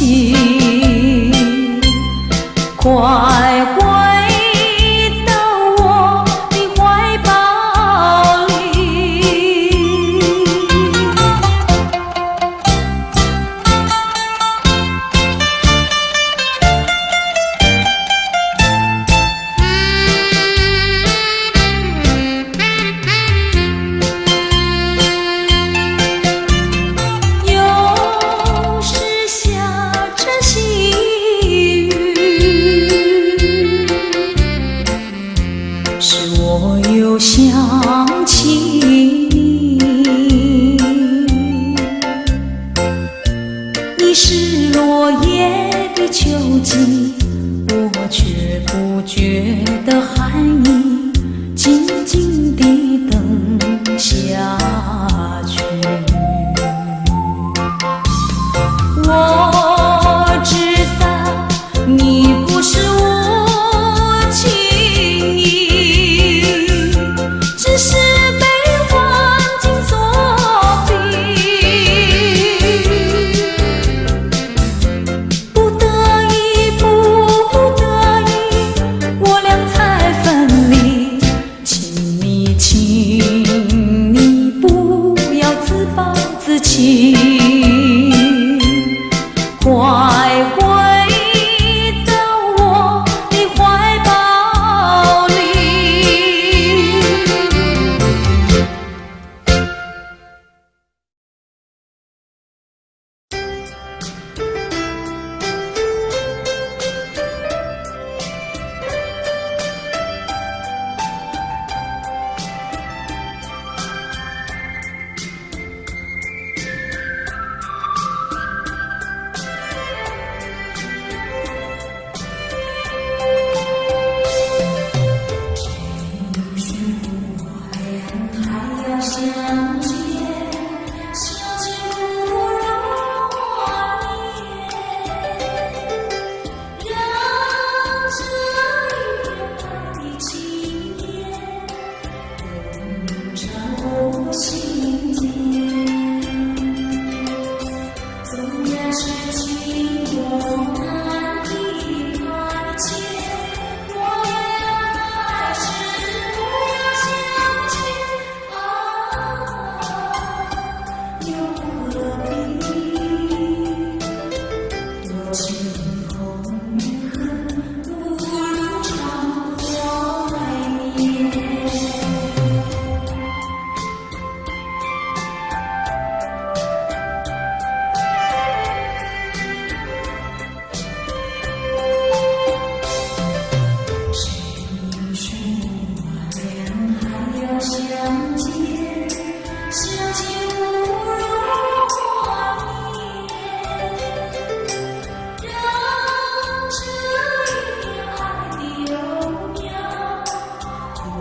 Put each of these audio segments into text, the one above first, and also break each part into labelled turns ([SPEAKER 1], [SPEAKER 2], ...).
[SPEAKER 1] 情，快回到我的怀抱里。有时下着细雨，使我又想起你。你是落叶的秋季，我却不觉得寒意，静静地等下去。我知道你不是无情意，只是被环境所逼，不得已，我俩才分离。请你不要自暴自弃，快回到我的怀抱里。相见，相见不如怀念，让这一片爱的情念永长我心间。纵然是寂寞难以看见，我俩还是不要相见。又何必多情空余恨，不如常怀念。谁说我俩还要相见？相见不如怀念，让这一片爱的荣耀永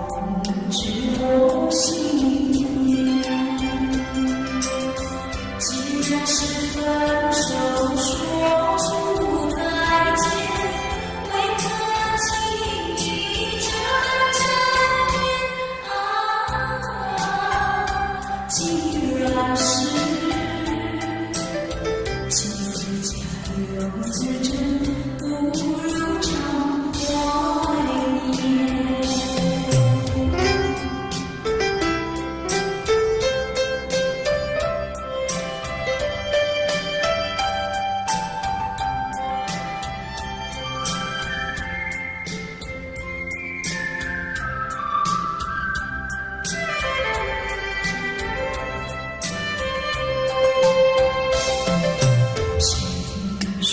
[SPEAKER 1] 驻我心间。既然是分手说出再见，为何轻易就能缠绵？既然是情丝假又似真，不如常怀念。谁说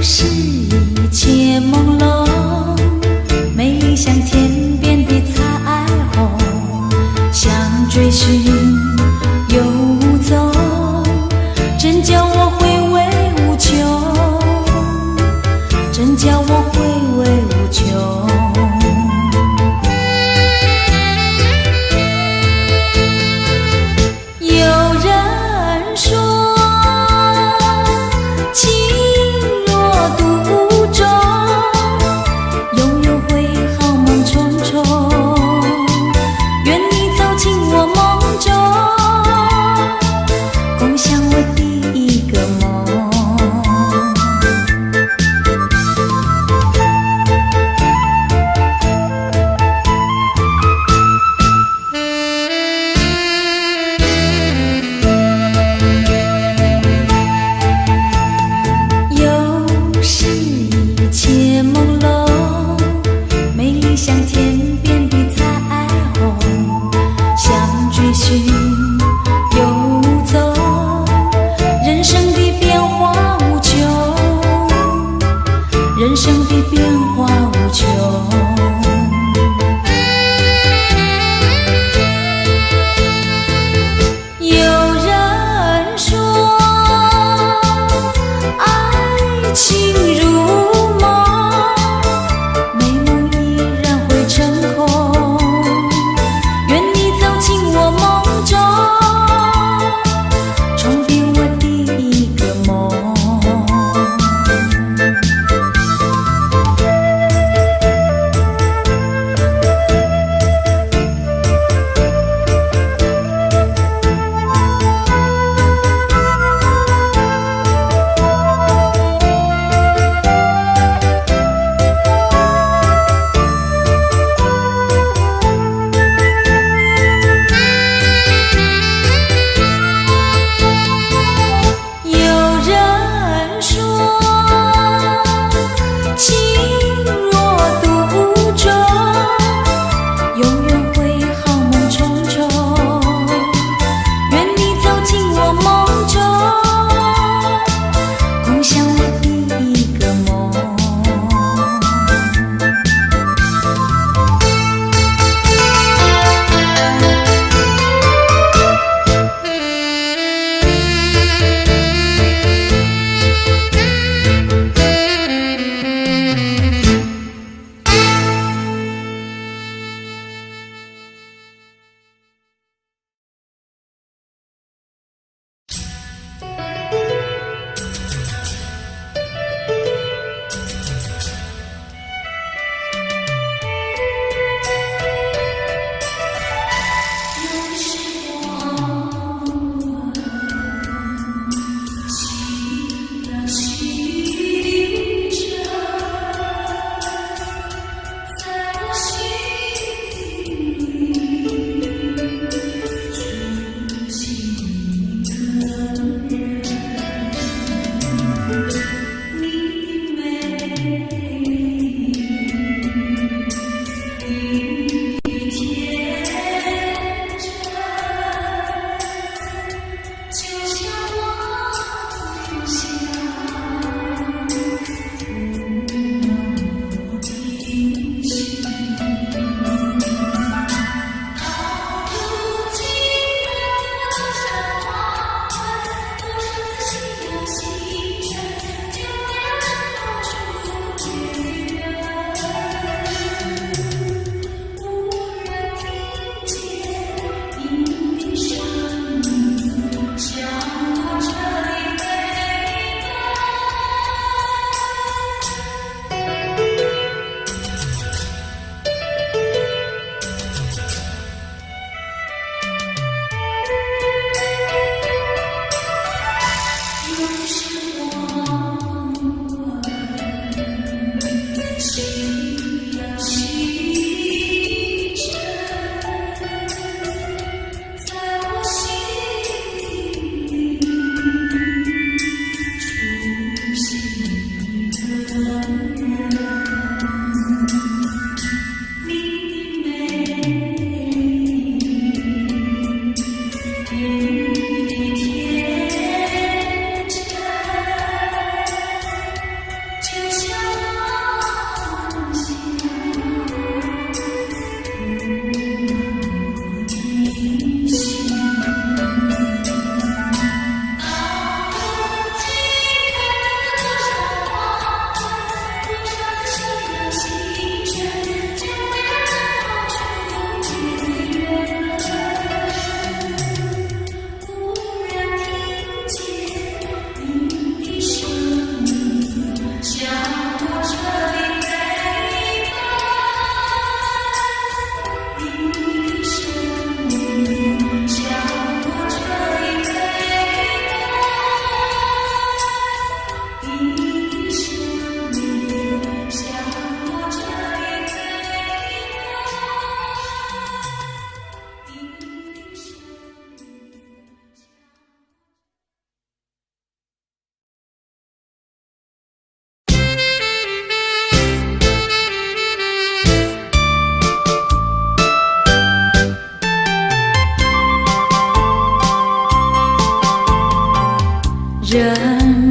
[SPEAKER 1] 时一切朦胧，美丽像天边的彩虹，想追寻又无踪，真叫我回味无穷，真叫我回味无穷。人生的变化无穷，有人说爱情如梦，美梦依然会成空，愿你走进我梦中，重编我第一个梦。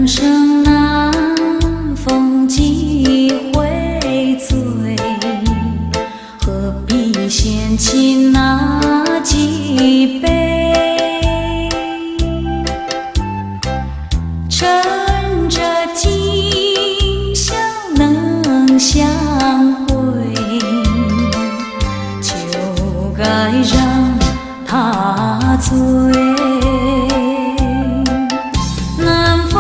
[SPEAKER 1] 生难逢几回醉，何必嫌弃那几杯？趁着今宵能相会，就该让他醉。南风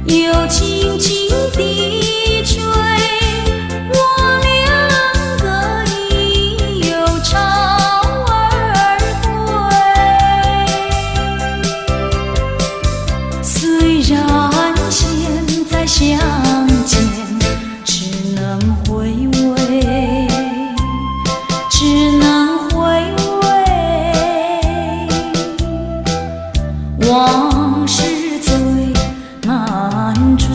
[SPEAKER 1] 又轻轻地吹，我两个已又潮儿归。虽然现在相见只能回味，只能回味，往事最难追。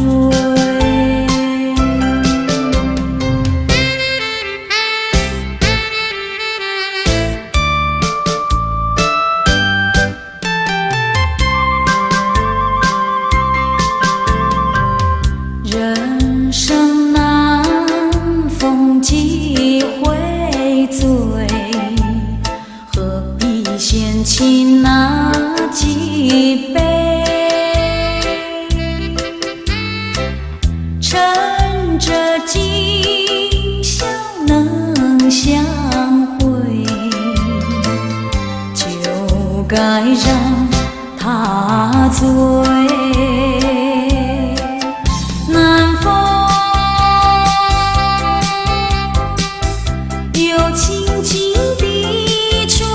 [SPEAKER 1] 人生难逢几回醉，何必嫌弃那几杯？趁着今宵能相会，就该让他醉。南风又轻轻地吹，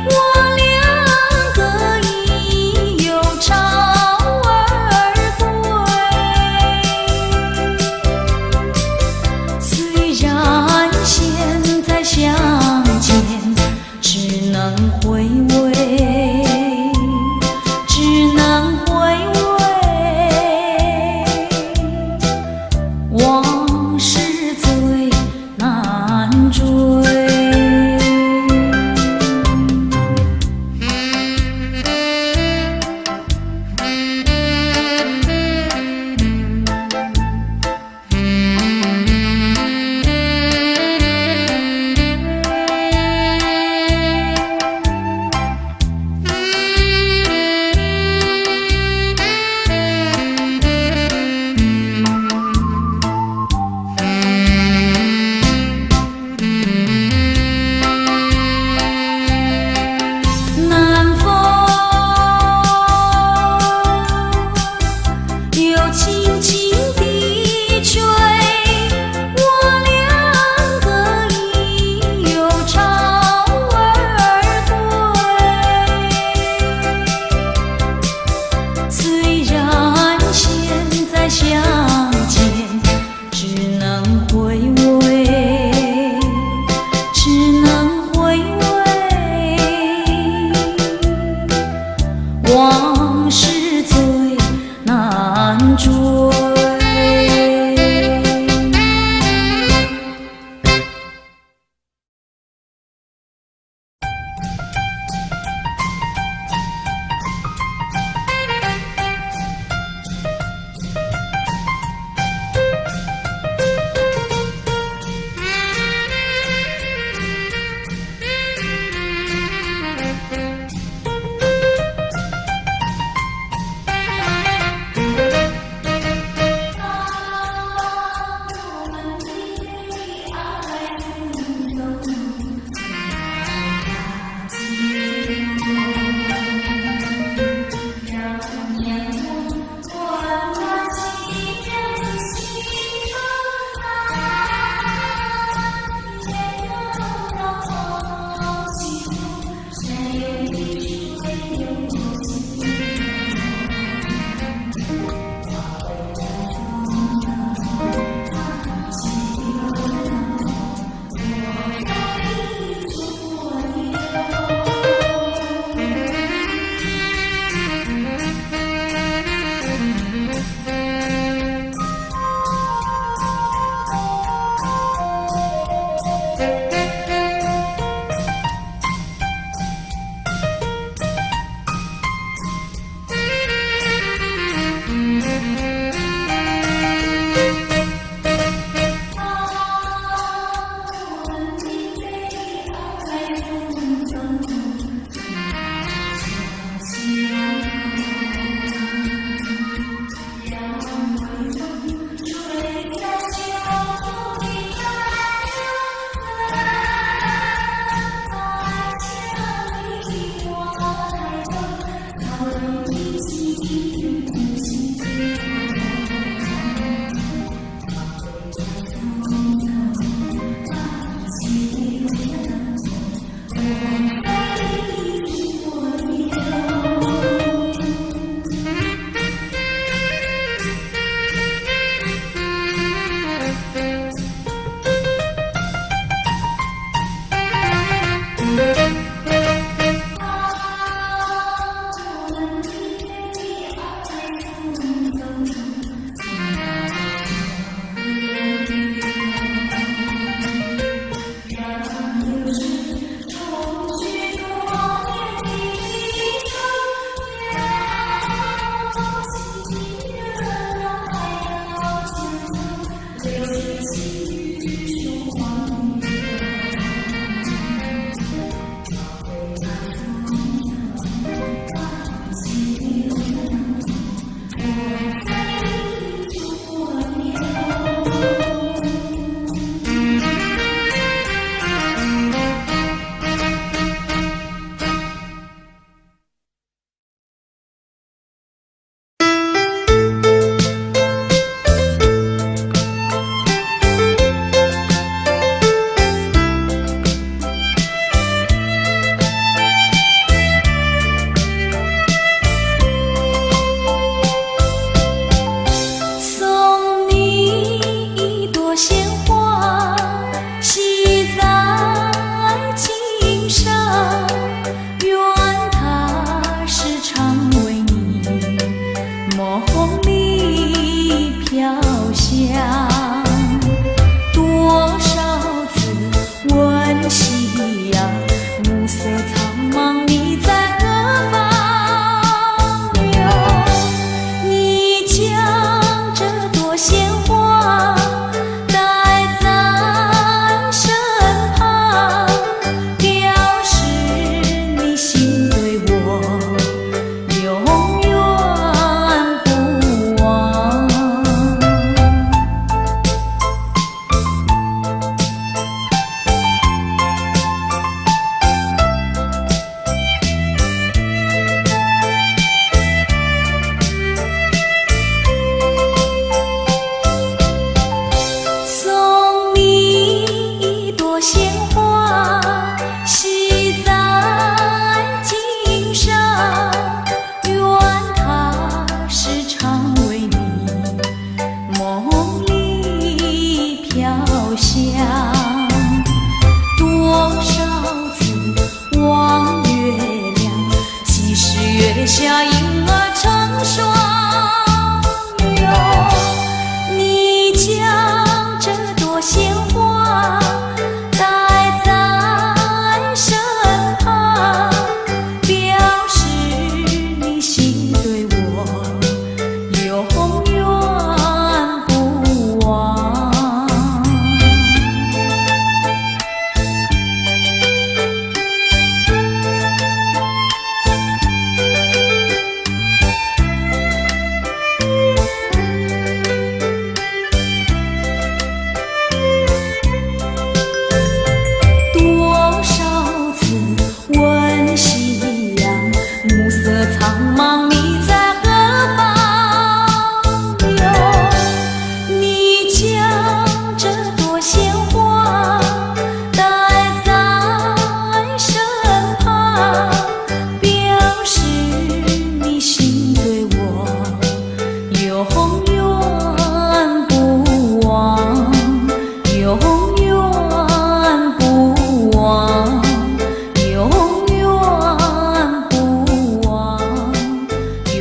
[SPEAKER 1] 我两个已又潮儿归。虽然现在相见只能回味，只能回味，往事最难追。南风又轻轻地吹，我两个已又潮儿归。虽然现在相见只能回味，只能回味，往事最难追。永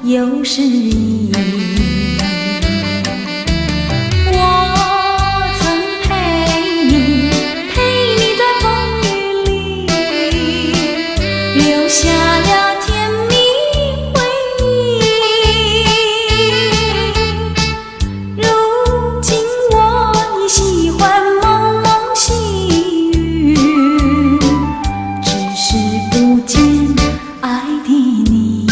[SPEAKER 1] 有诗意。我曾陪你在风雨里，留下了甜蜜回忆。如今我已喜欢蒙蒙细雨，只是不见爱的你。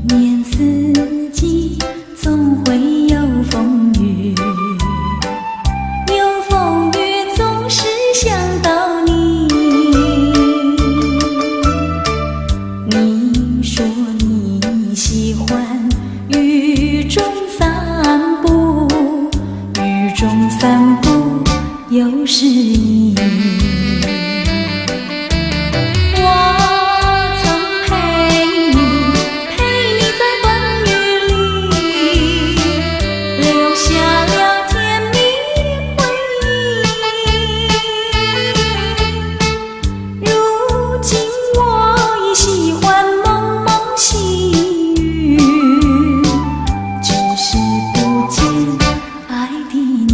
[SPEAKER 1] 一年四季总会有风雨，有风雨总是想到你。你说你喜欢雨中散步，雨中散步有诗意。我曾陪你在风雨里，留下了甜蜜回忆。如今我已喜欢蒙蒙细雨，只是不见爱的你。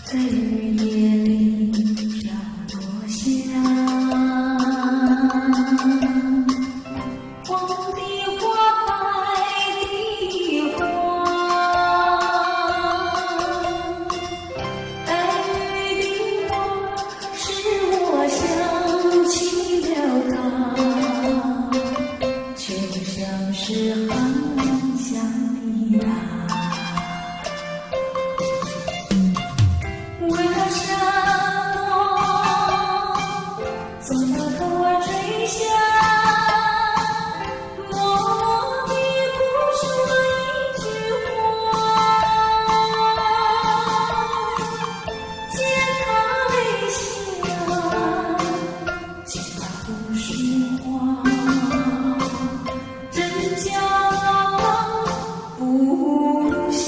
[SPEAKER 1] 在雨夜里飘落下黄的花，白的花，带雨的我使我想起了他，就像是很想的他。为了什么总把头儿垂下，默默地不说一句话，见他微笑，见他不说话，真叫我不想。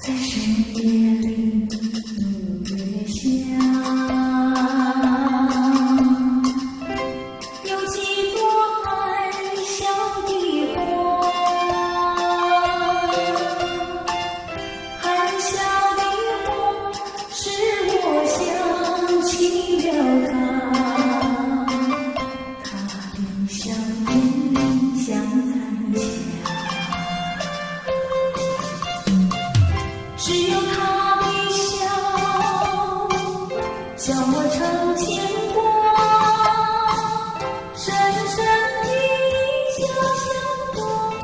[SPEAKER 1] 在深夜里，明月下，有几朵含笑的花，含笑的花使我想起了他，他的笑脸像残霞。只有他的笑，叫我常牵挂，深深的印象像朵花。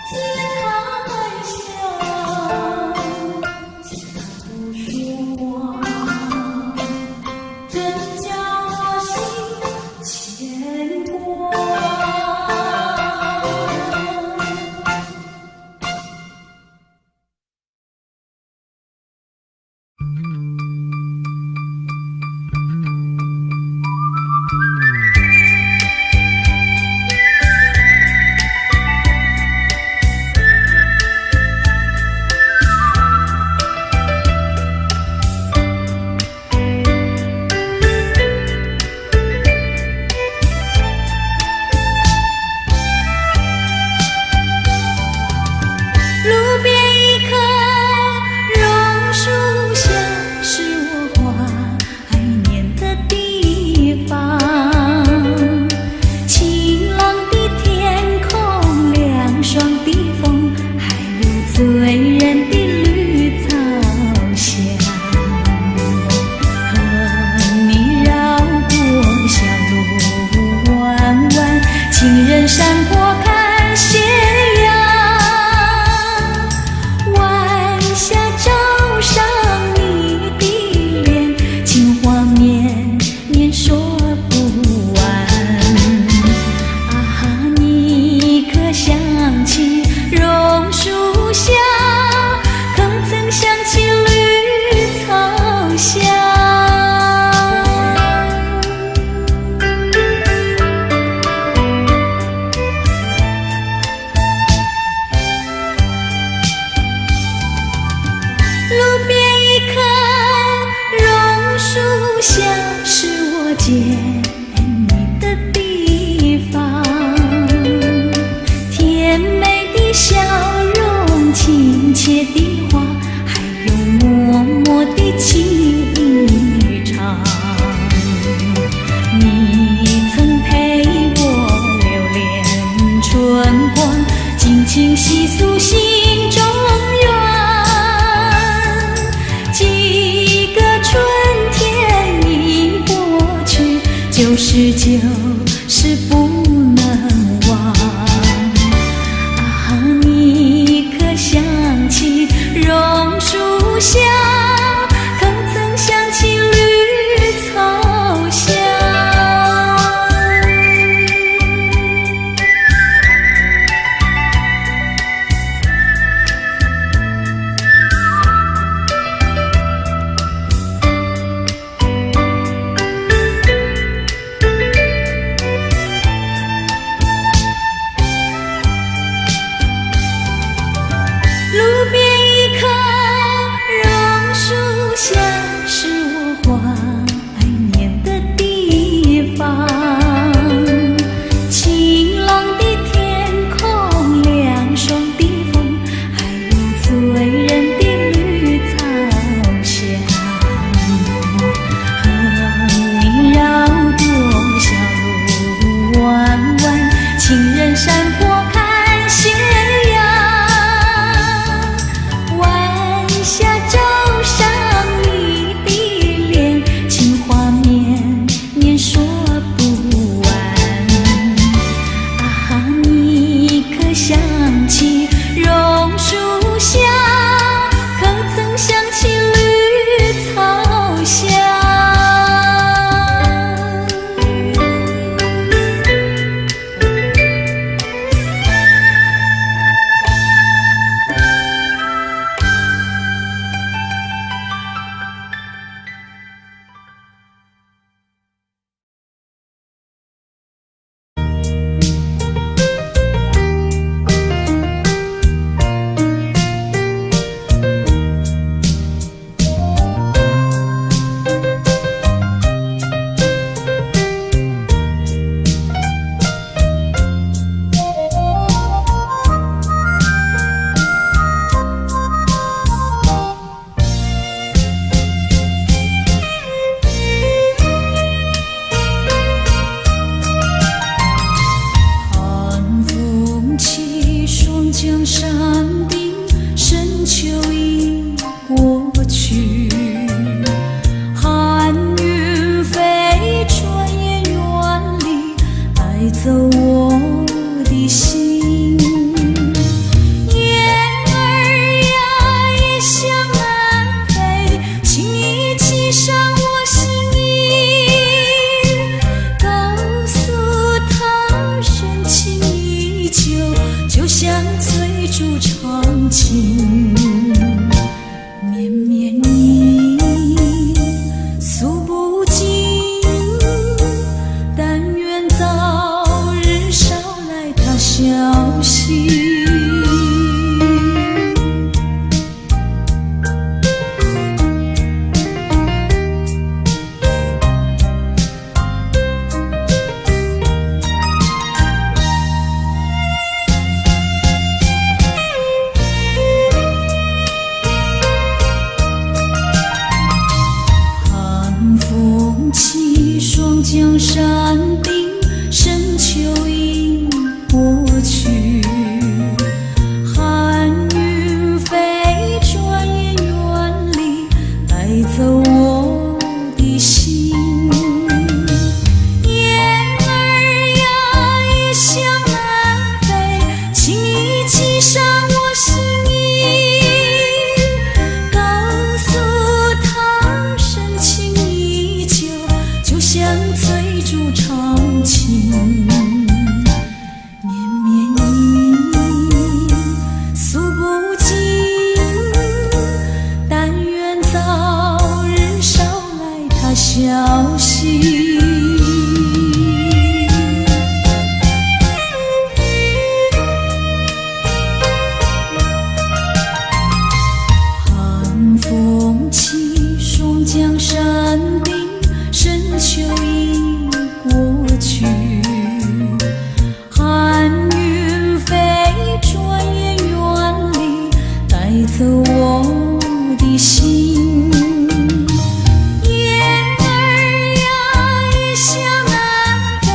[SPEAKER 1] 见他微笑，见他不说话，真叫我心牵挂。迷人的绿草香，和你绕过小路弯弯，情人山坡看斜阳，晚霞照上你的脸，情话绵绵说不完。啊，你可想起榕树下，可曾想起绿草香？路边一棵榕树下，是我见你的地方。甜美的笑容，亲切的话，还有默默的情意长。你曾陪我流连春光，尽情细诉心中愿。几个春天已过去，就是就是不能忘。啊，你可想起榕树下，可曾想起绿草香？走我的心。雁儿呀，一向南飞，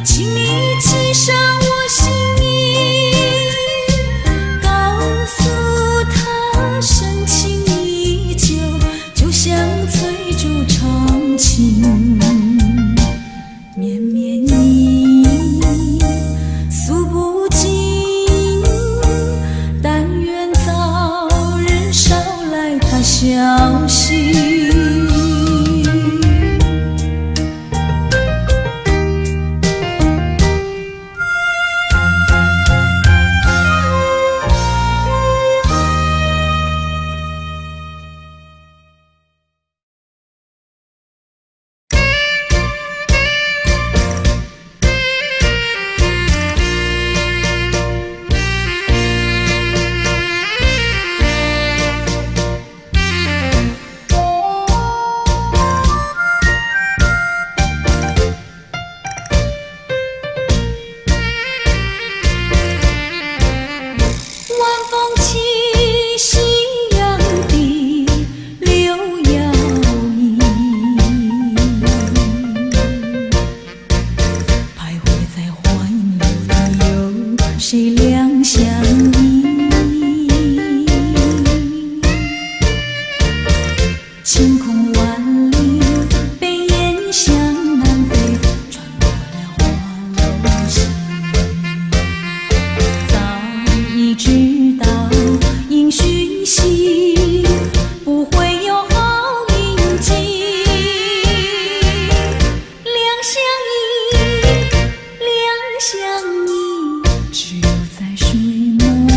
[SPEAKER 1] 请你寄上我心意，告诉他深情依旧，就像翠竹长青，绵绵意诉不尽，但愿早日捎来他消息。谁两相依？晴空万里，北雁向南飞，穿过了花楼溪。早已知道应讯息，不会有好运气。两相依，两相依，只有在睡梦里。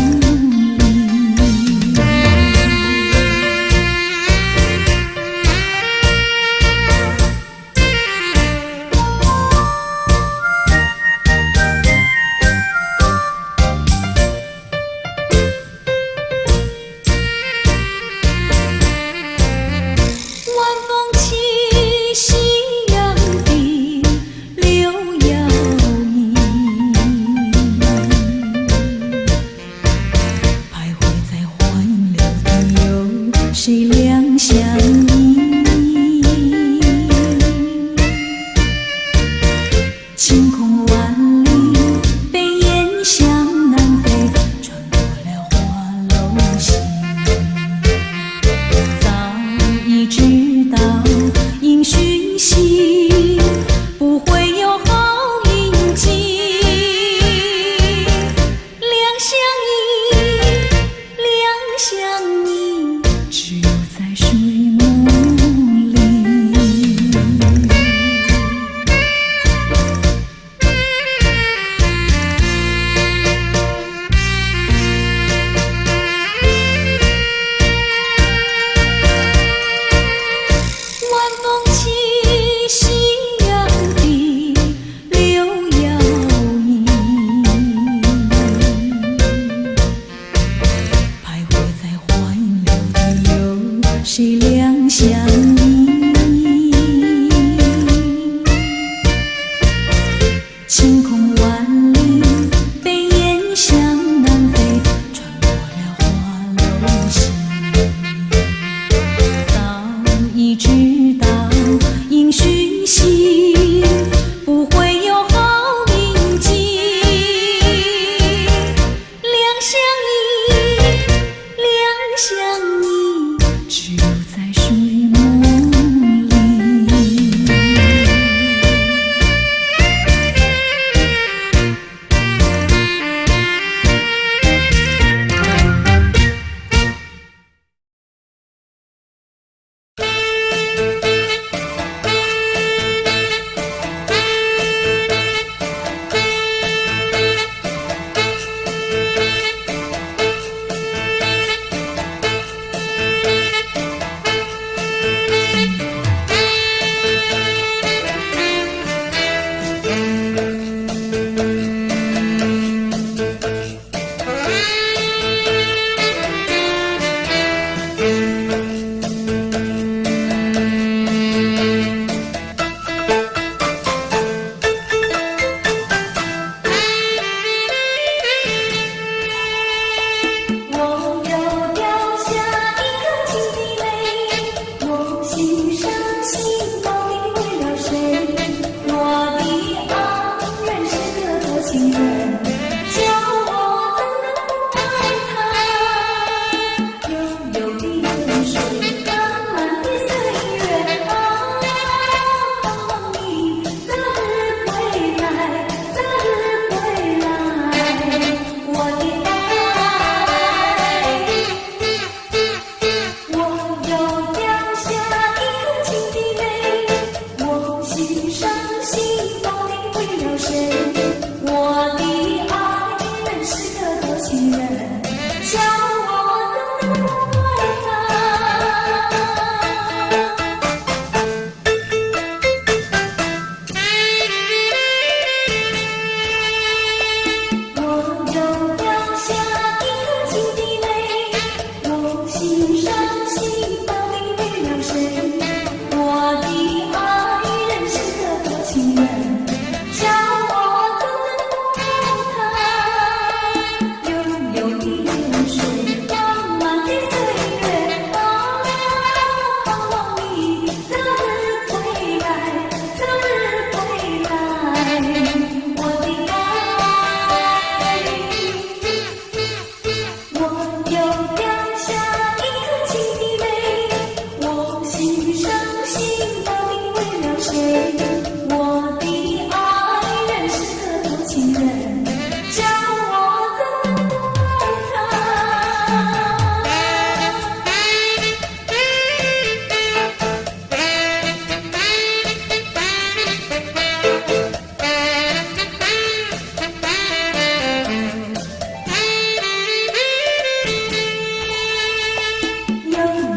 [SPEAKER 1] 晚风起，夕阳低，柳摇曳，徘徊在花影柳地，有谁两相依？晴空万里，北雁向南飞，穿过了花楼溪。早已知道应讯息，不会有好运气。两相依，两相依，只有在睡梦里。晚风起，夕阳低，柳摇曳，徘徊在花影柳地，有谁两相依？晴空万里，北雁向南飞，穿过了花楼溪。早已知道应讯息，不会有好运气。两相依，两相依，只有在睡梦里。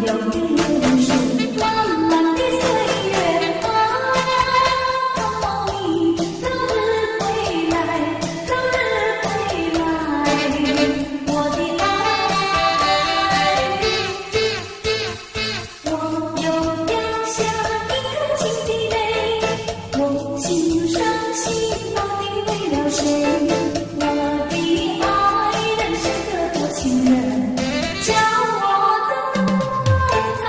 [SPEAKER 1] 流年数，漫漫的岁月啊，你早日归来，早日归来，我的爱。我又掉下一颗情的泪，我心伤心到底为了谁？我的爱人是个多情人，叫我怎么爱他？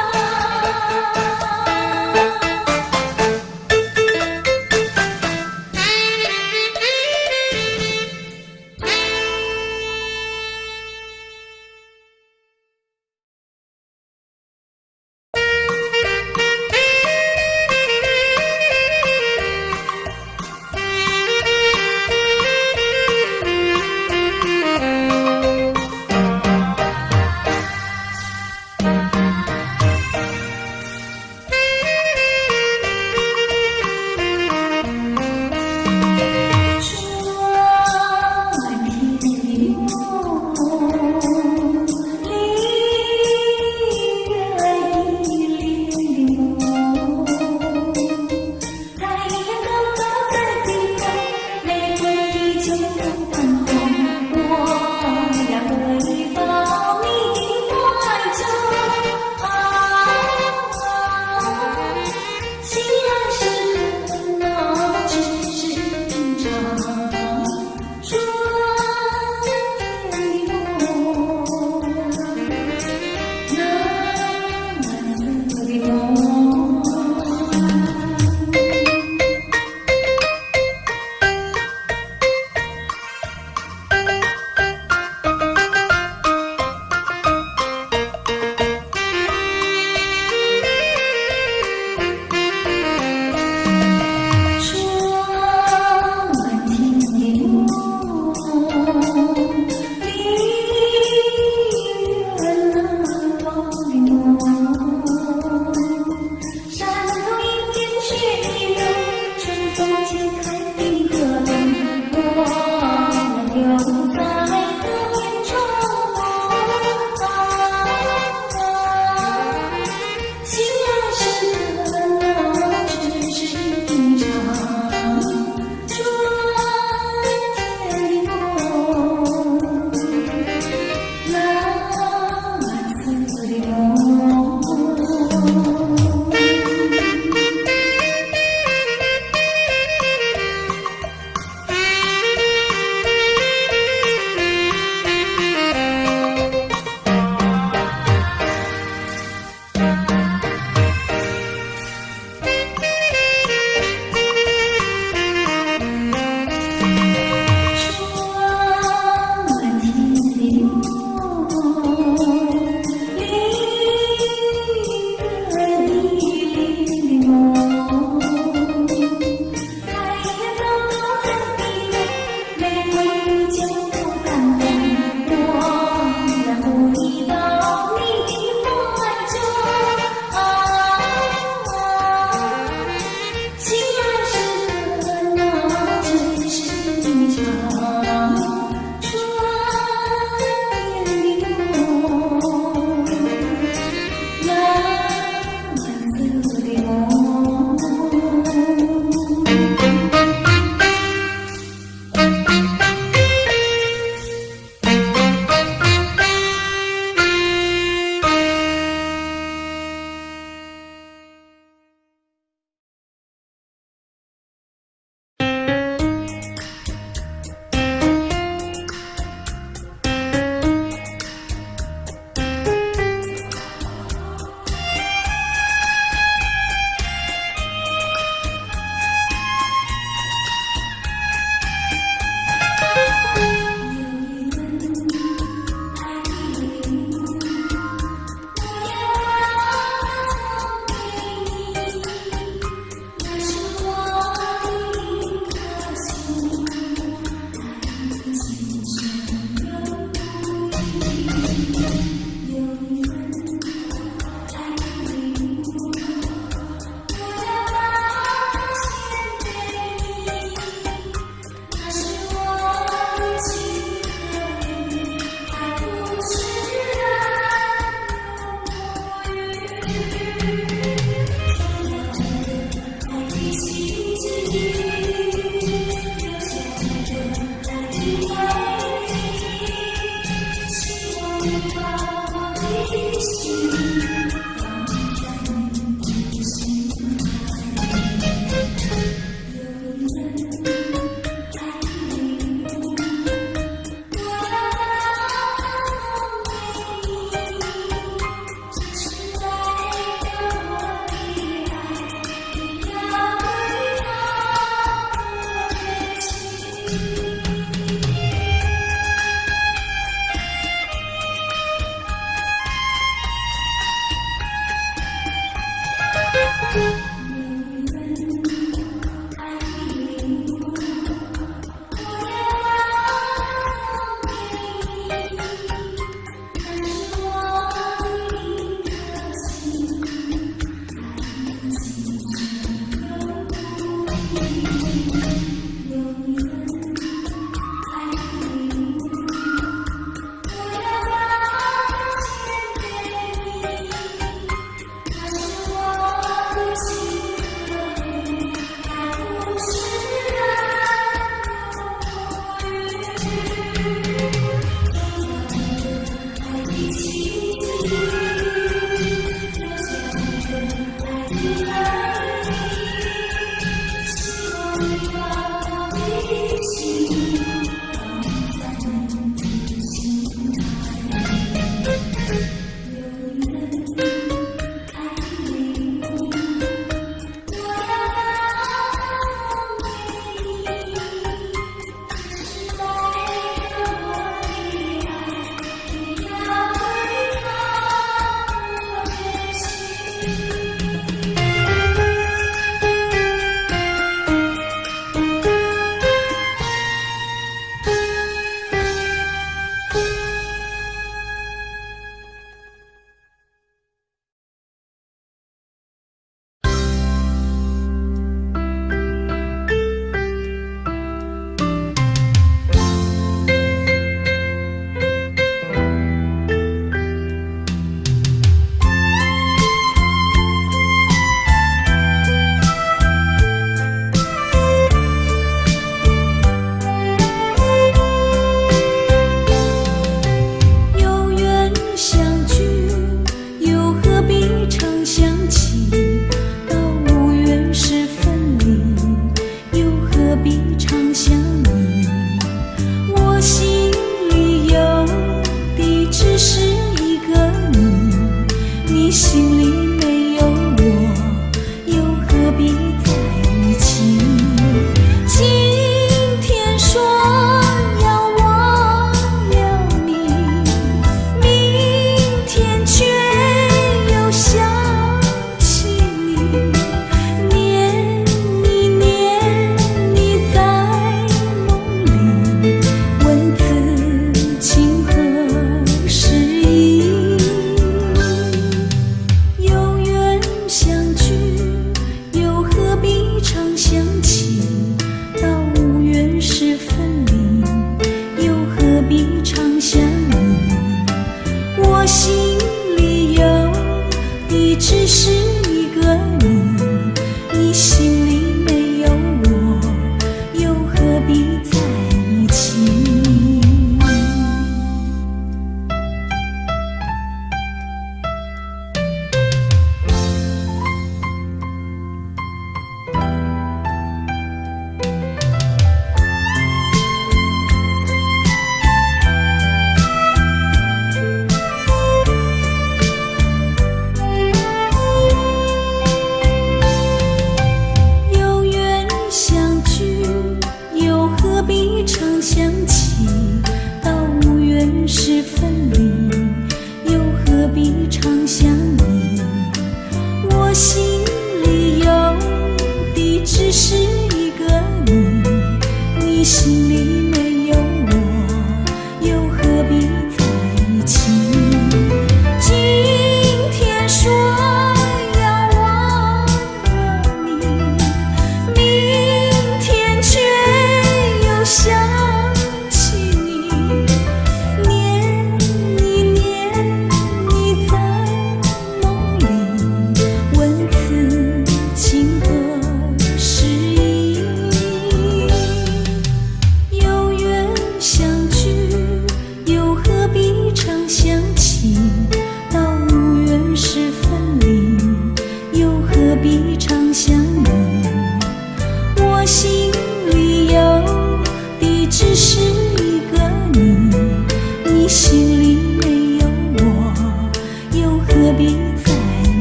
[SPEAKER 1] 必在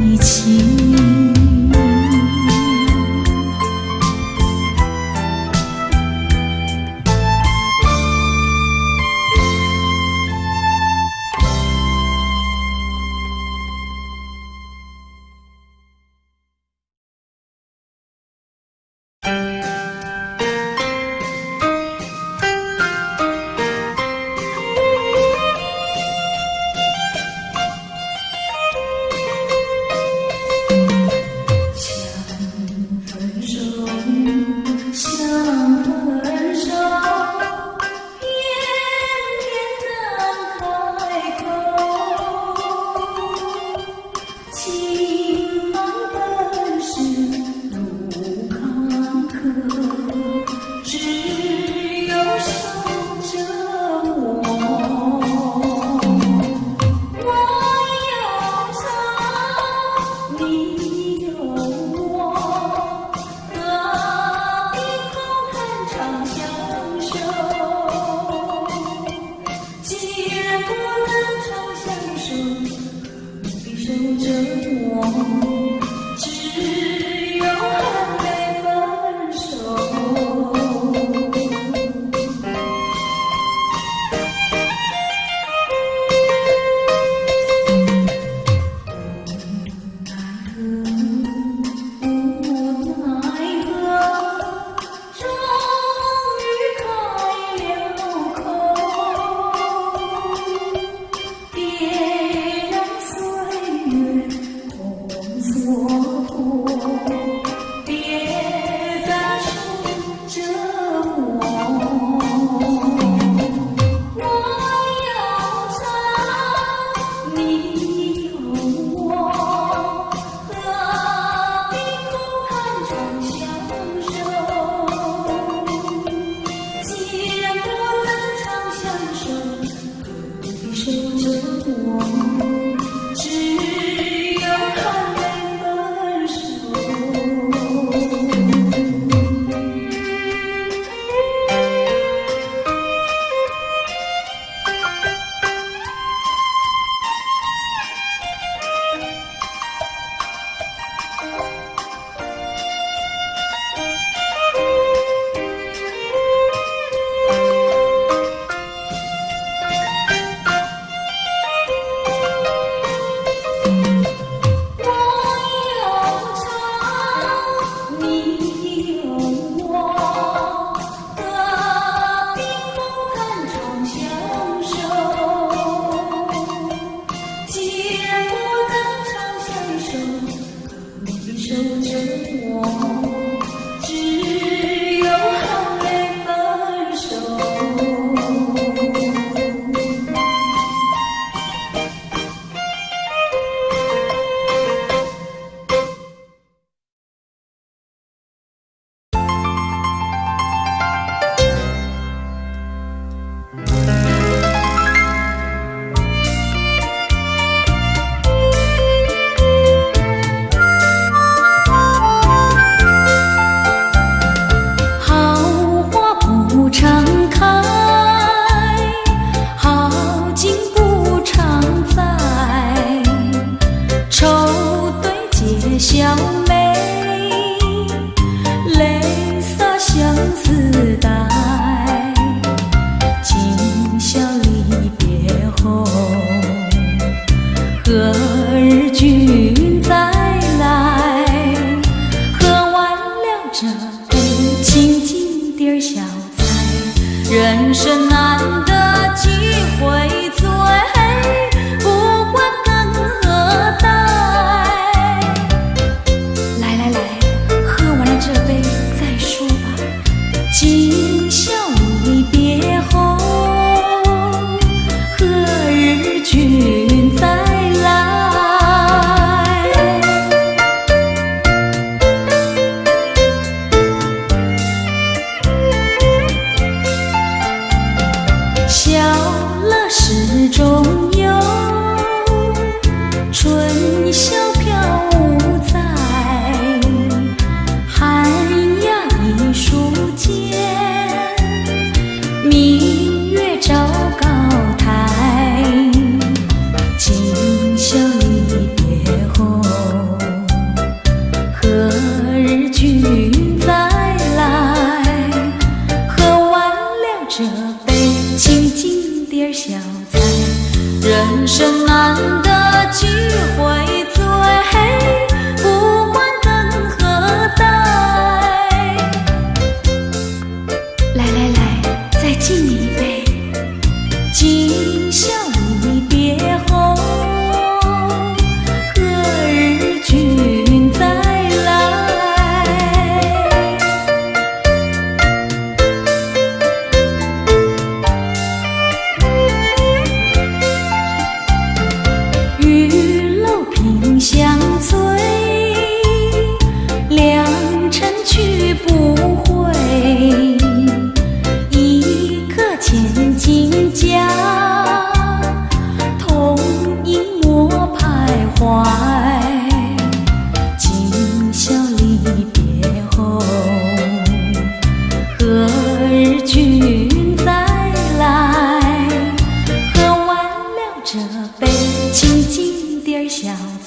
[SPEAKER 1] 一起。人生难得几回醉，不管更何代。来来来，喝完了这杯再说吧。今宵离别后，何日君再来？笑乐始终有，春宵飘无在，寒鸦一树间，明月照高台。今宵离别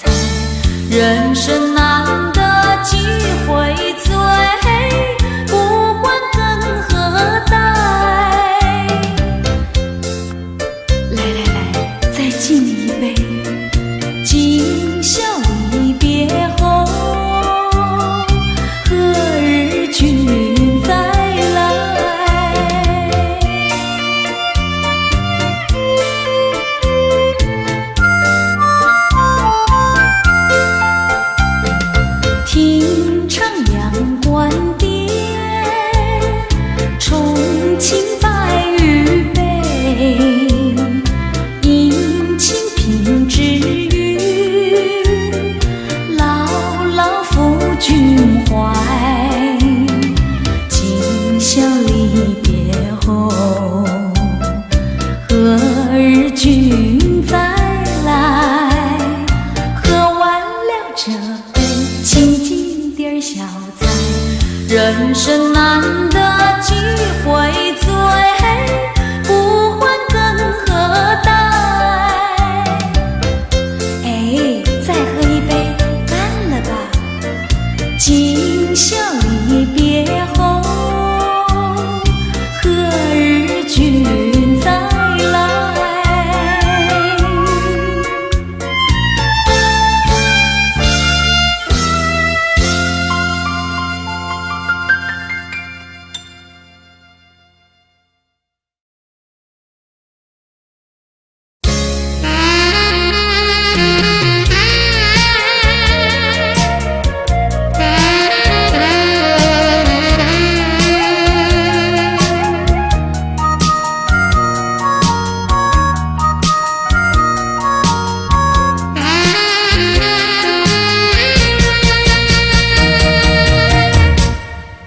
[SPEAKER 1] 菜，人生难得几回醉，不管更何待。来来来，再敬你一杯，今宵离别后，何日君再来？听唱阳关殿，重庆白玉杯，殷勤品之语，牢牢付君怀。今宵离别后，何日君再来？喝完了这杯清静点小菜，人生难得几回醉，不还更何待？哎，再喝一杯，干了吧！今宵离别后，何日君再来？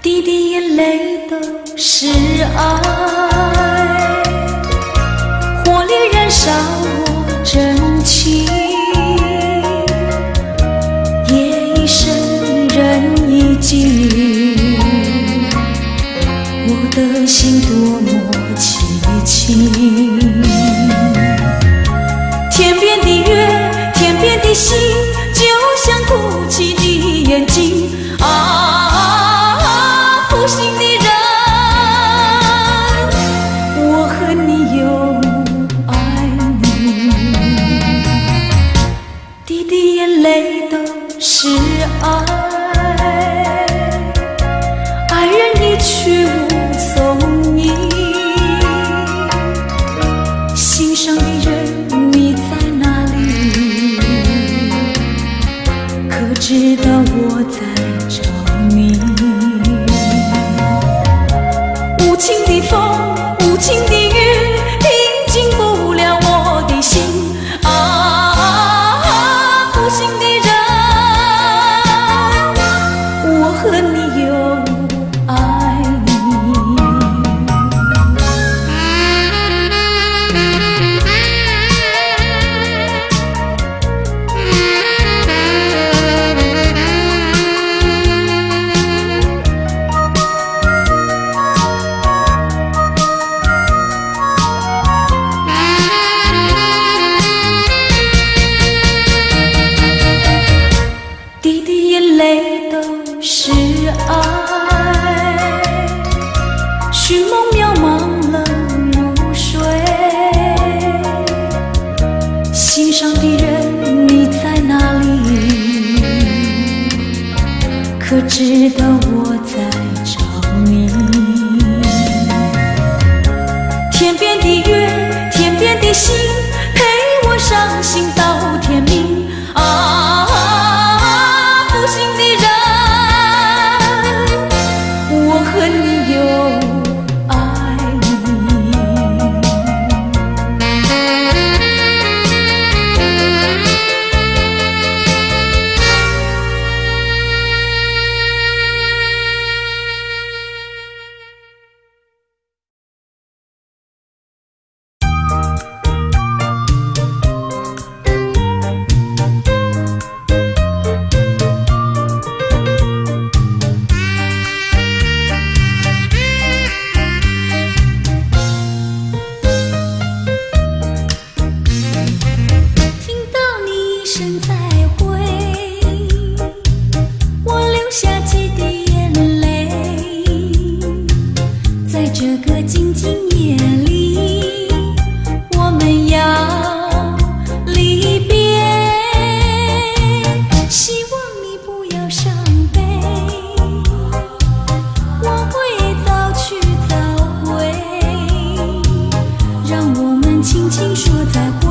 [SPEAKER 1] 滴滴眼泪都是爱，火烈燃烧我真情。夜已深，人已静，我的心多么凄清。天边的月，天边的星，就像哭泣的眼睛啊，负心的人，我和你又爱你，滴滴眼泪都是爱，爱人已去无踪影，心上的人你在哪里？可知道我在找你？无情的风，无情的雨，平静不了我的心啊，负心的人，我和你又爱你。滴滴眼泪都是爱，寻梦渺茫冷如水，心上的人你在哪里？可知道我在找你？天边的月，天边的星，陪我伤心到天明啊，负心的人，我和你又爱你。回，我流下几滴眼泪，在这个静静夜里，我们要离别。希望你不要伤悲，我会早去早回，让我们轻轻说再会，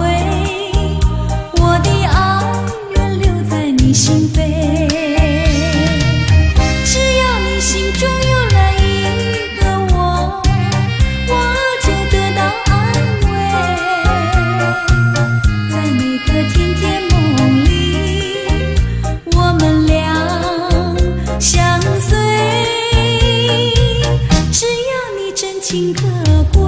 [SPEAKER 1] 我的爱远留在你心扉。只要你心中有了一个我，我就得到安慰。在每个甜甜梦里，我们俩相随。只要你真情可贵，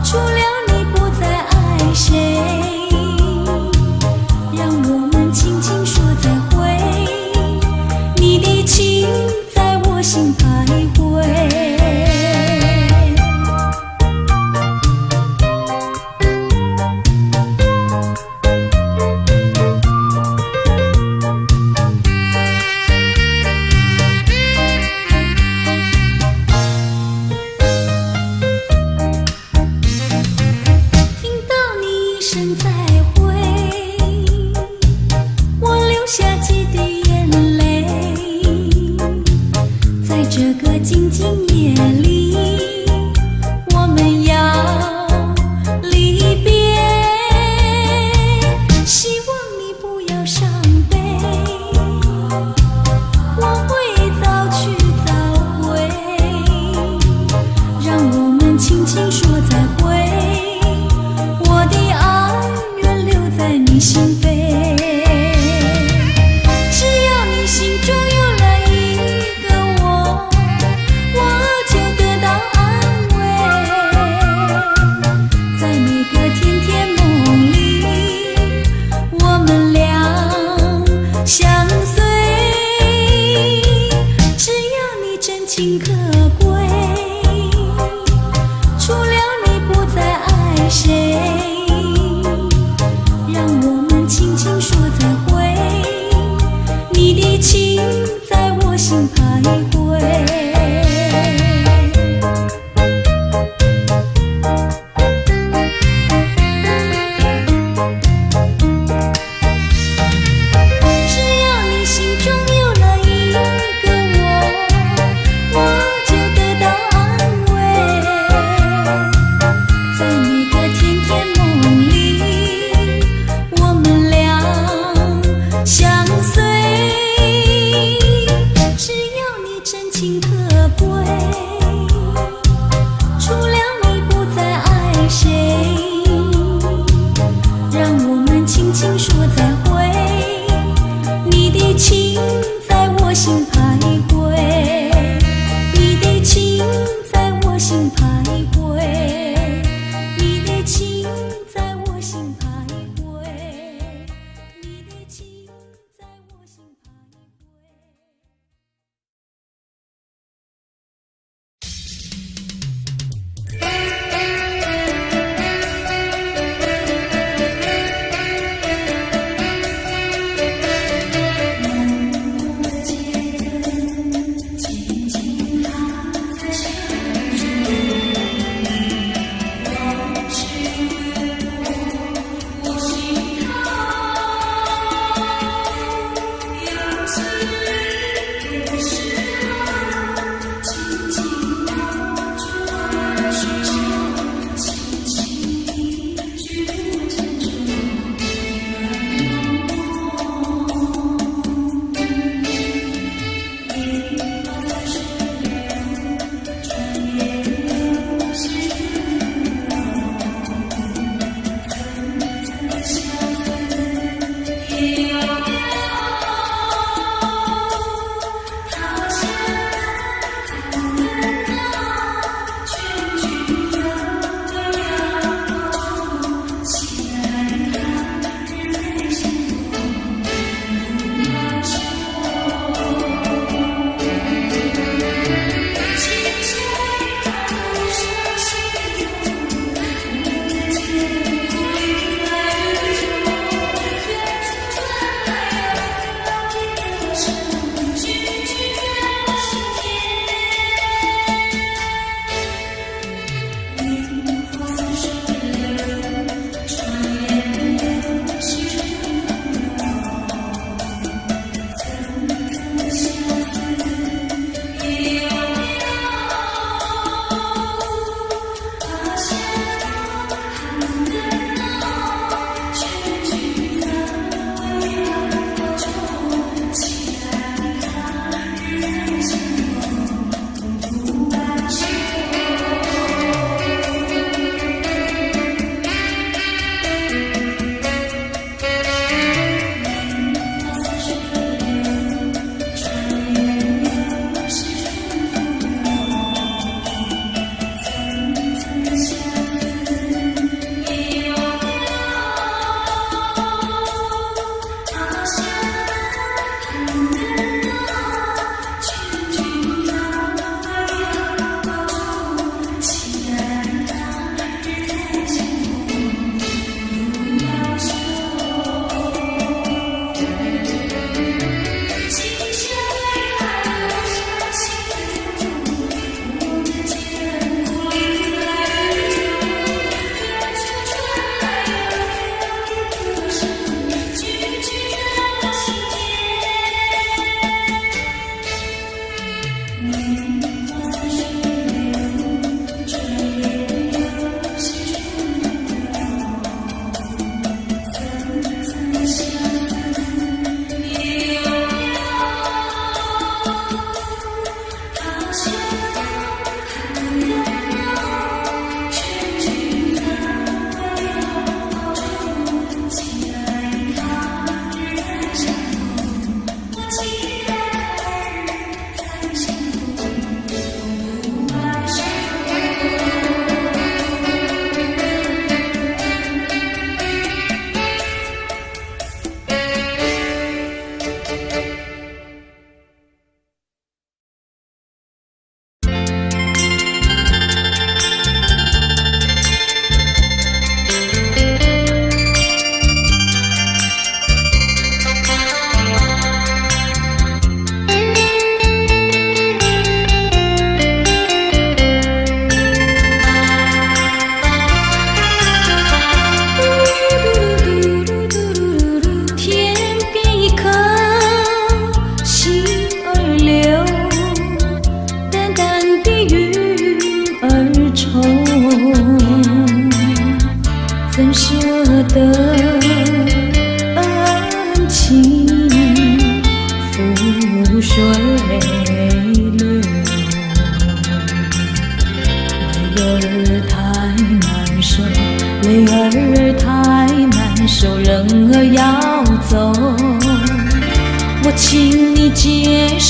[SPEAKER 1] 除了你不再爱谁，让我们轻轻说再会，你的情在我心徘徊。听到你一声再会，我流下几滴眼泪，在这个静静夜里，我们要离别。希望你不要伤悲，我会早去早回，让我们轻轻说再会，我的爱远留在你心扉。只要你心中有了一个我，我就得到安慰。在每个甜甜梦里，我们俩相随。只要你真情可贵，除了你不再爱谁，让我们轻轻说再会，你的情在我心徘徊。只要你心中有了一个我就得到安慰。在每个甜甜梦里，我们俩相随。只要你真情可贵，除了你不再爱谁，让我们轻轻说再会，你的情在我心徘徊，你的情在我心徘徊，你的情在我心徘徊，你的情在我心徘徊。我觉得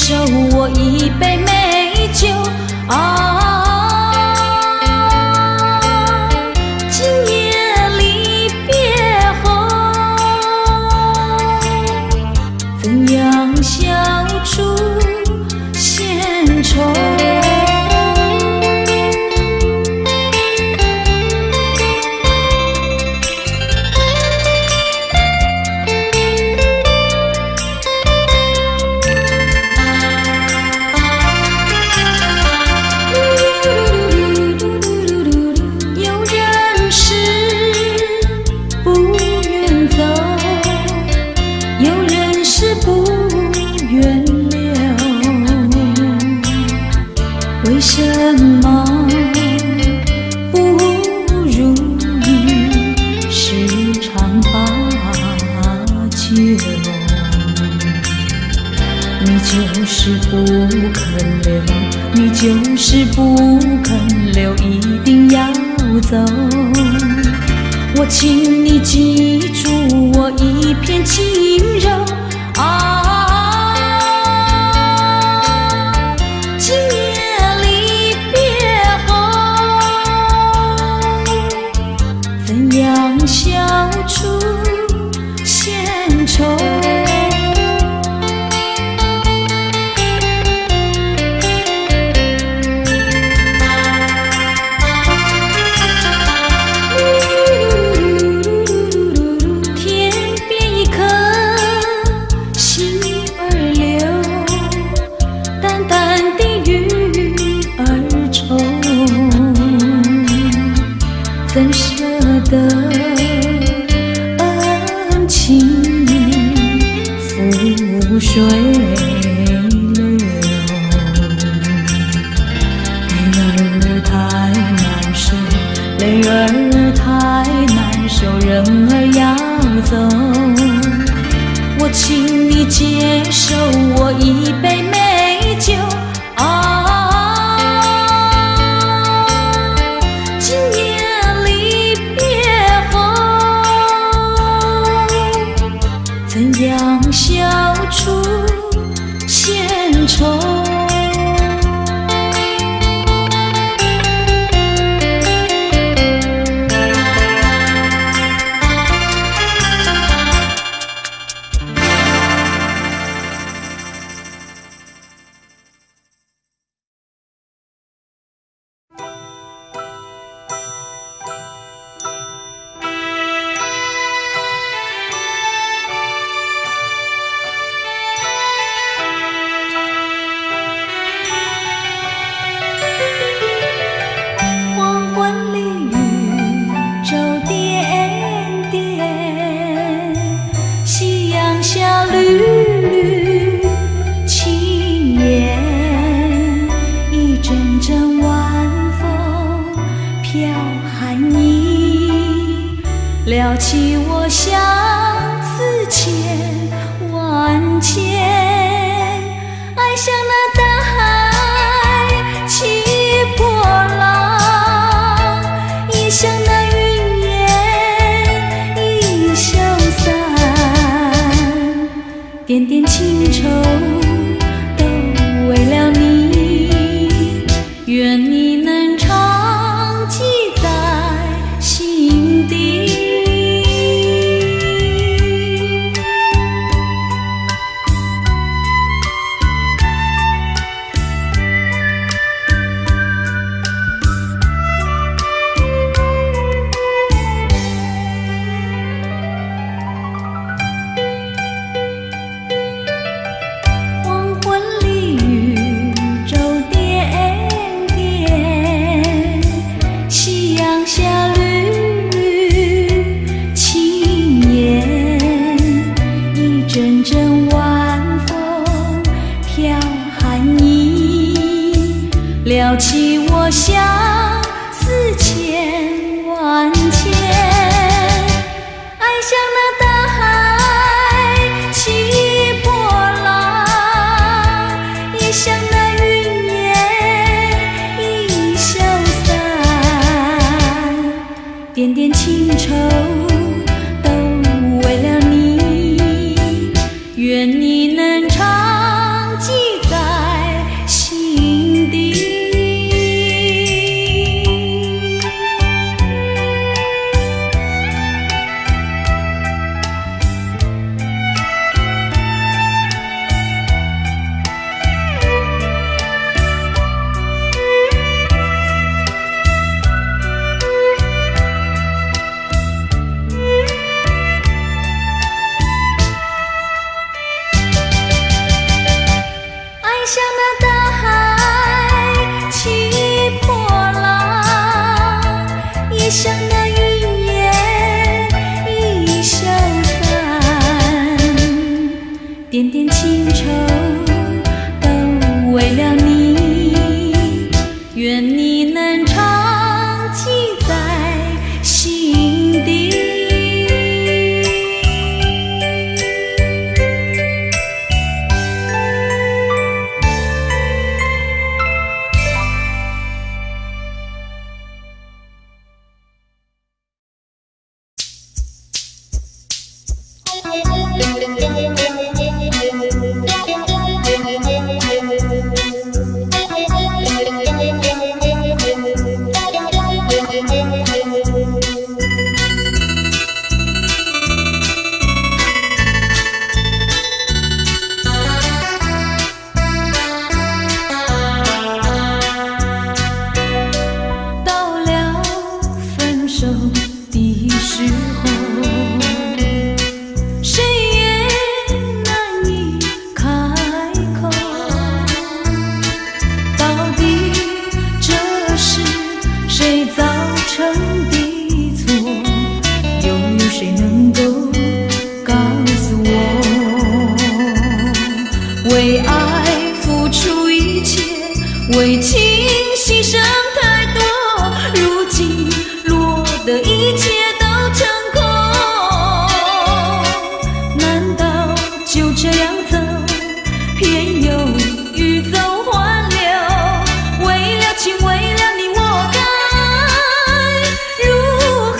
[SPEAKER 1] 受我一杯美酒啊！今夜离别后，怎样消除闲愁？为什么不如意时常把酒？你就是不肯留，你就是不肯留，一定要走。我请你记住我一片轻柔啊！消除闲愁。天边一颗星儿流，淡淡的云儿愁，怎舍得覆水流？泪儿太难收，泪儿太难收，人儿要走。我请你接受我一杯美酒啊！今夜离别后，怎样消除闲愁？撩起我相思千万千，爱像那大海起波浪，也像那云烟已消散。点点情愁都为了你，愿你能常记在心底。撩起我相思千万千，爱像那大海起波浪，也像那云烟已消散。点点情愁都为了你，愿你能常记在点点情愁都为了你，愿你能长记在心底。为爱付出一切，为情牺牲太多，如今落得一切都成空。难道就这样走，偏又欲走还留？为了情，为了你，我该如何？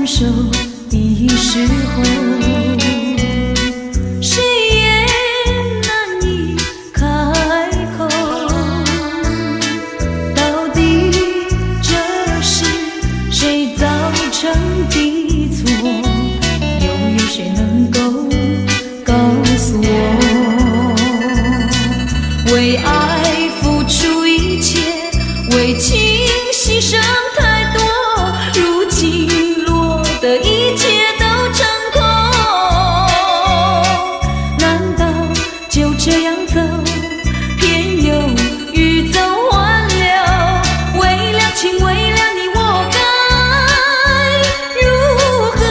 [SPEAKER 1] 手的时候，谁也难以开口。到底这是谁造成的错？又有谁能够告诉我？为爱付出一切，为情牺牲太多，如今的一切都成空，难道就这样走，偏又欲走还留？为了情，为了你，我该如何？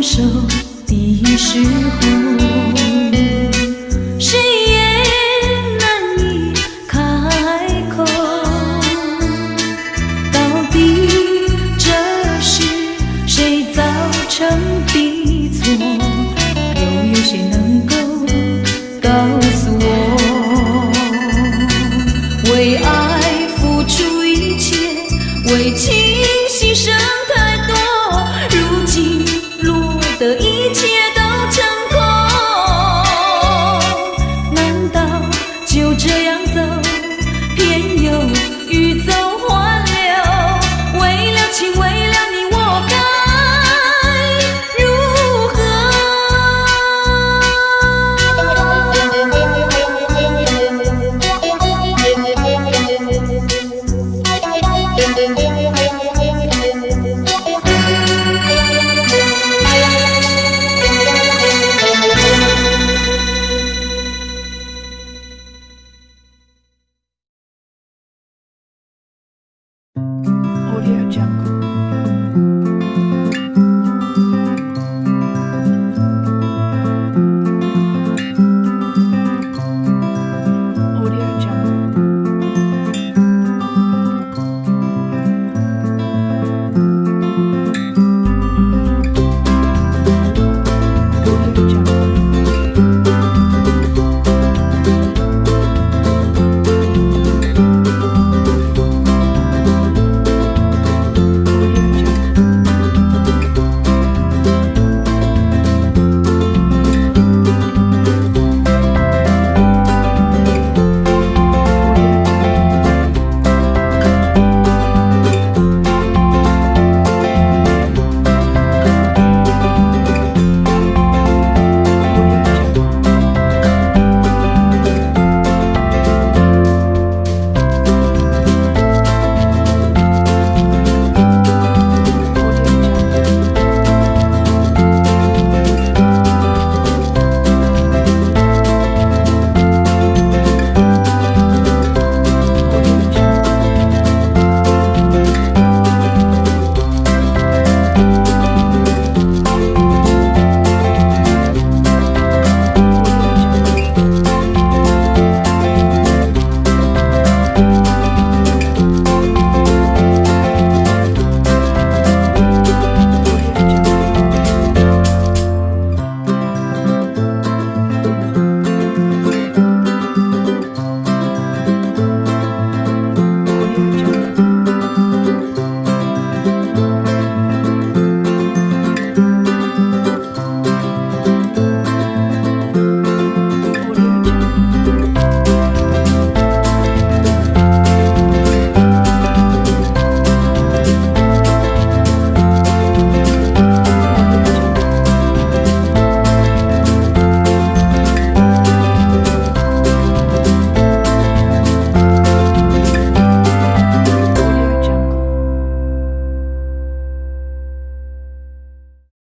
[SPEAKER 1] 手的时候。